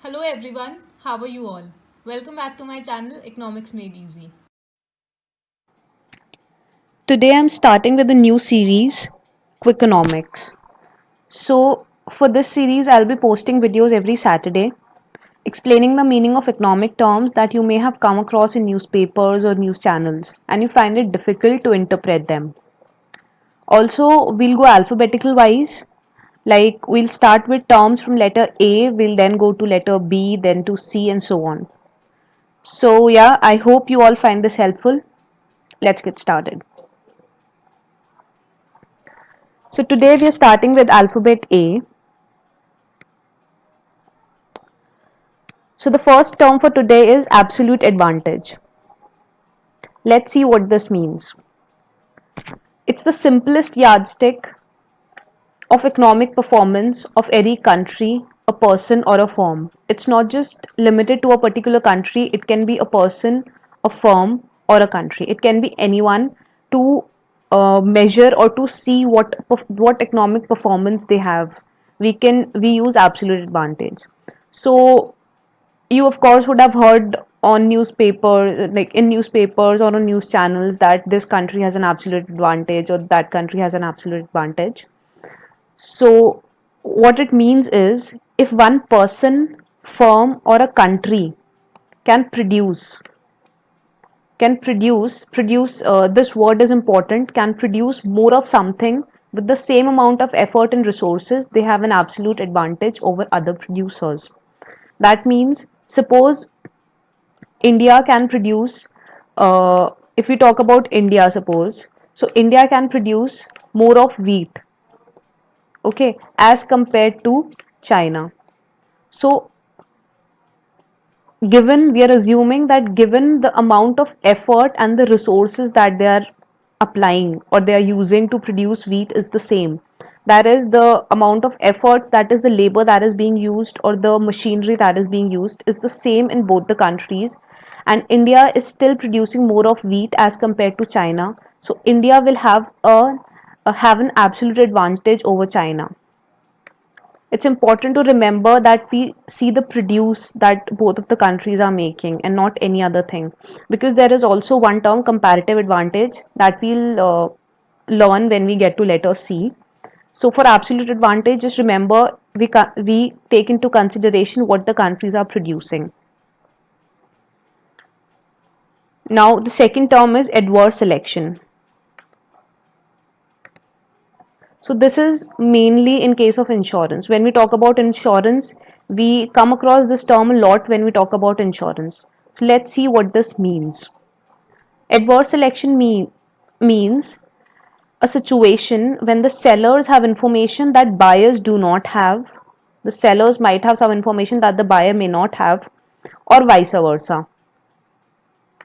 Hello everyone, how are you all? Welcome back to my channel Economics Made Easy. Today I'm starting with a new series, Quick-Onomics. So, for this series, I'll be posting videos every Saturday explaining the meaning of economic terms that you may have come across in newspapers or news channels and you find it difficult to interpret them. Also, we'll go alphabetical wise, like we'll start with terms from letter A, we'll then go to letter B, then to C, and so on. So, yeah, I hope you all find this helpful. Let's get started. So, today we are starting with alphabet A. So the first term for today is absolute advantage. Let's see what this means. It's the simplest yardstick of economic performance of any country, a person, or a firm. It's not just limited to a particular country, it can be a person, a firm, or a country. It can be anyone to measure or to see what economic performance they have. We use absolute advantage. So you of course would have heard on newspaper, like in newspapers or on news channels, that this country has an absolute advantage or that country has an absolute advantage. So what it means is, if one person, firm, or a country can produce, this word is important, can produce more of something with the same amount of effort and resources, they have an absolute advantage over other producers. That means, suppose India can produce, if we talk about India, suppose, so India can produce more of wheat, okay, as compared to China. So, given we are assuming that given the amount of effort and the resources that they are applying or they are using to produce wheat is the same, that is the amount of efforts, that is the labor that is being used or the machinery that is being used is the same in both the countries, and India is still producing more of wheat as compared to China, so India will have an absolute advantage over China. It's important to remember that we see the produce that both of the countries are making and not any other thing, because there is also one term, comparative advantage, that we'll learn when we get to letter C. So for absolute advantage, just remember we take into consideration what the countries are producing. Now the second term is adverse selection. So this is mainly in case of insurance. When we talk about insurance, we come across this term a lot when we talk about insurance. So let's see what this means. Adverse selection means a situation when the sellers have information that buyers do not have. The sellers might have some information that the buyer may not have, or vice versa,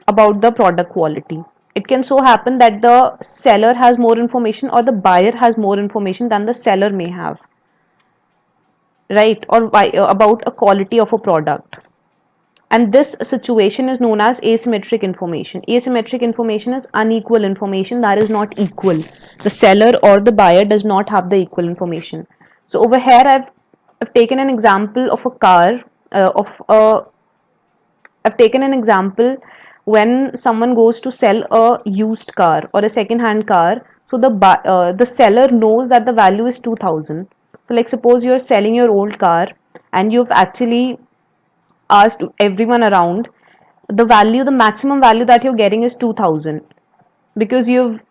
about the product quality. It can so happen that the seller has more information or the buyer has more information than the seller may have, right? Or about a quality of a product. And this situation is known as asymmetric information. Asymmetric information is unequal information that is not equal. The seller or the buyer does not have the equal information. So over here I've taken an example of a car, of a I've taken an example when someone goes to sell a used car or a second hand car. So the seller knows that the value is 2000. So like suppose you're selling your old car and you've actually asked everyone around, the maximum value that you're getting is 2000, because you've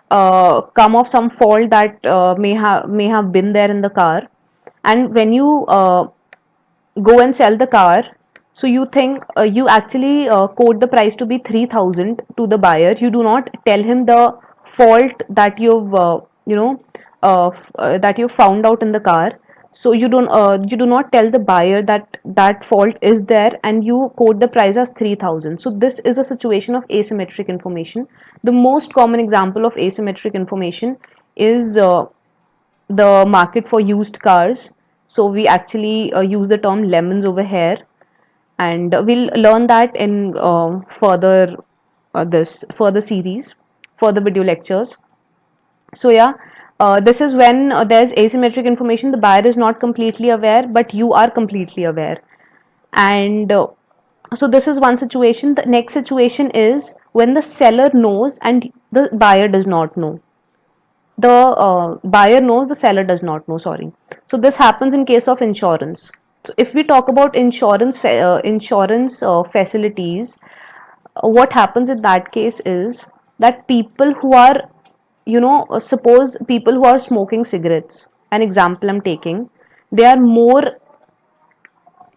come off some fault that may have been there in the car, and when you go and sell the car, so you think, you actually quote the price to be 3000 to the buyer. You do not tell him the fault that that you found out in the car. So you do not tell the buyer that that fault is there, and you quote the price as 3000. So this is a situation of asymmetric information. The most common example of asymmetric information is the market for used cars. So we actually use the term lemons over here, and we'll learn that in this further series, further video lectures. So yeah, this is when there's asymmetric information. The buyer is not completely aware, but you are completely aware. And so this is one situation. The next situation is when the seller knows and the buyer does not know. The buyer knows, the seller does not know, sorry. So this happens in case of insurance. So if we talk about insurance facilities, what happens in that case is that people who are, suppose people who are smoking cigarettes, an example I'm taking, they are more,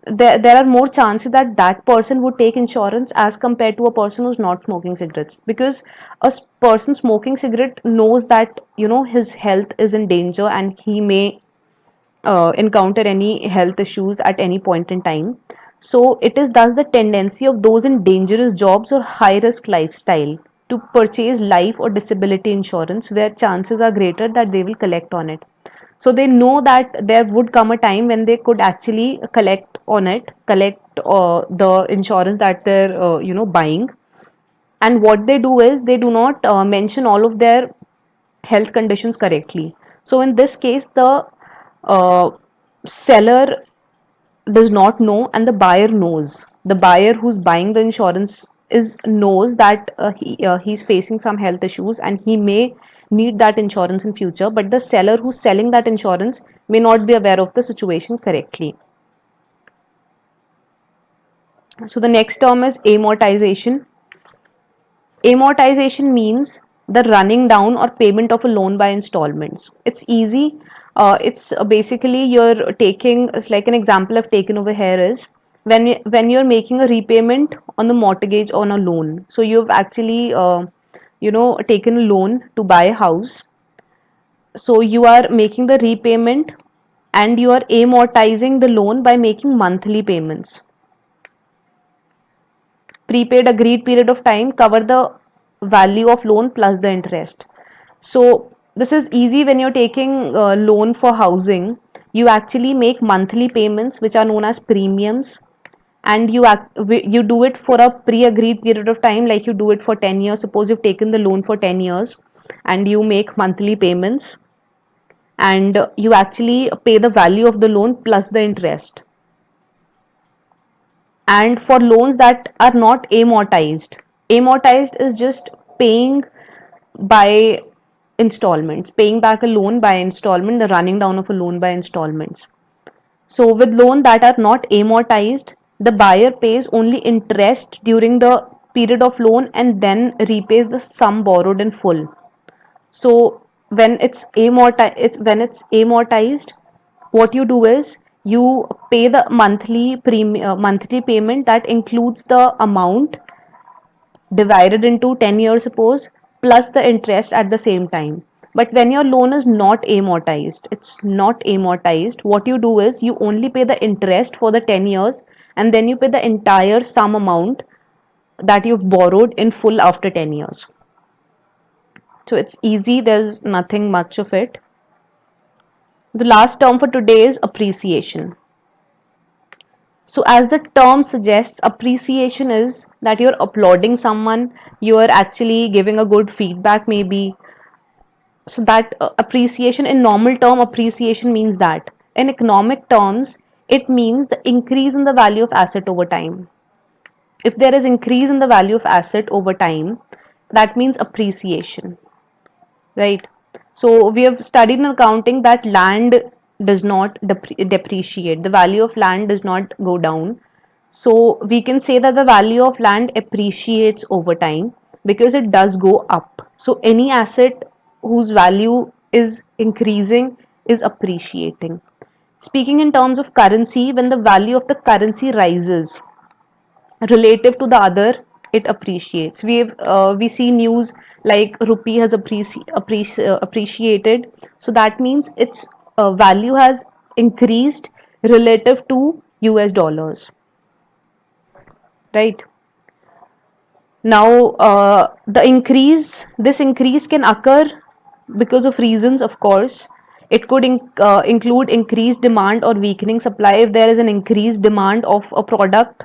there are more chances that that person would take insurance as compared to a person who's not smoking cigarettes, because person smoking cigarette knows that his health is in danger and he may encounter any health issues at any point in time. So it is thus the tendency of those in dangerous jobs or high risk lifestyle to purchase life or disability insurance, where chances are greater that they will collect on it. So they know that there would come a time when they could actually collect the insurance that they're buying. And what they do is they do not mention all of their health conditions correctly. So in this case, the uh, seller does not know and the buyer knows. The buyer who's buying the insurance is knows that he's facing some health issues and he may need that insurance in future, but the seller who's selling that insurance may not be aware of the situation correctly. So the next term is amortization. Amortization means the running down or payment of a loan by installments. It's easy. It's basically you're taking, it's like an example I've taken over here is when you're making a repayment on the mortgage on a loan. So you've actually taken a loan to buy a house. So you are making the repayment and you are amortizing the loan by making monthly payments. Prepaid agreed period of time cover the value of loan plus the interest. So this is easy. When you're taking a loan for housing, you actually make monthly payments which are known as premiums, and you do it for a pre-agreed period of time, like you do it for 10 years. Suppose you've taken the loan for 10 years and you make monthly payments, and you actually pay the value of the loan plus the interest. And for loans that are not amortized is just paying by installments, paying back a loan by installment, the running down of a loan by installments. So with loan that are not amortized, the buyer pays only interest during the period of loan and then repays the sum borrowed in full. So when it's amortized, what you do is you pay the monthly payment that includes the amount divided into 10 years, suppose, plus the interest at the same time. But when your loan is not amortized, what you do is you only pay the interest for the 10 years and then you pay the entire sum amount that you've borrowed in full after 10 years. So it's easy, there's nothing much of it. The last term for today is appreciation. So, as the term suggests, appreciation is that you're applauding someone, you're actually giving a good feedback, maybe. So, that appreciation, in normal term, appreciation means that. In economic terms, it means the increase in the value of asset over time. If there is increase in the value of asset over time, that means appreciation, right? So we have studied in accounting that land does not depreciate, the value of land does not go down. So we can say that the value of land appreciates over time because it does go up. So any asset whose value is increasing is appreciating. Speaking in terms of currency, when the value of the currency rises relative to the other, it appreciates. We see news like rupee has appreciated, so that means its value has increased relative to US dollars, right? Now this increase can occur because of reasons, of course. It could include increased demand or weakening supply. If there is an increased demand of a product,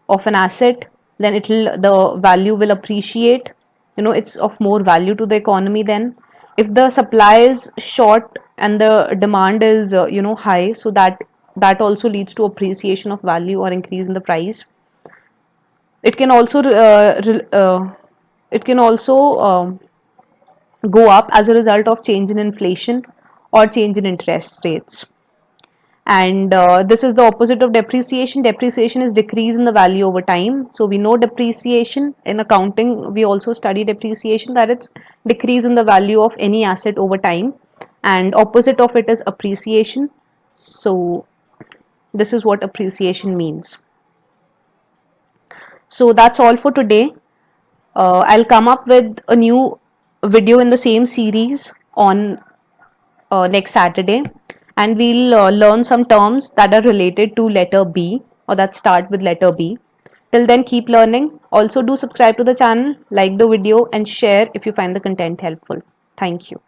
of an asset, then the value will appreciate. It's of more value to the economy. Then if the supply is short and the demand is high, so that that also leads to appreciation of value or increase in the price. It can also it can also go up as a result of change in inflation or change in interest rates. And this is the opposite of depreciation. Depreciation is decrease in the value over time. So we know depreciation in accounting. We also study depreciation, that it's decrease in the value of any asset over time, and opposite of it is appreciation. So this is what appreciation means. So that's all for today. I'll come up with a new video in the same series on next Saturday, and we'll learn some terms that are related to letter B or that start with letter B. Till then, keep learning. Also, do subscribe to the channel, like the video, and share if you find the content helpful. Thank you.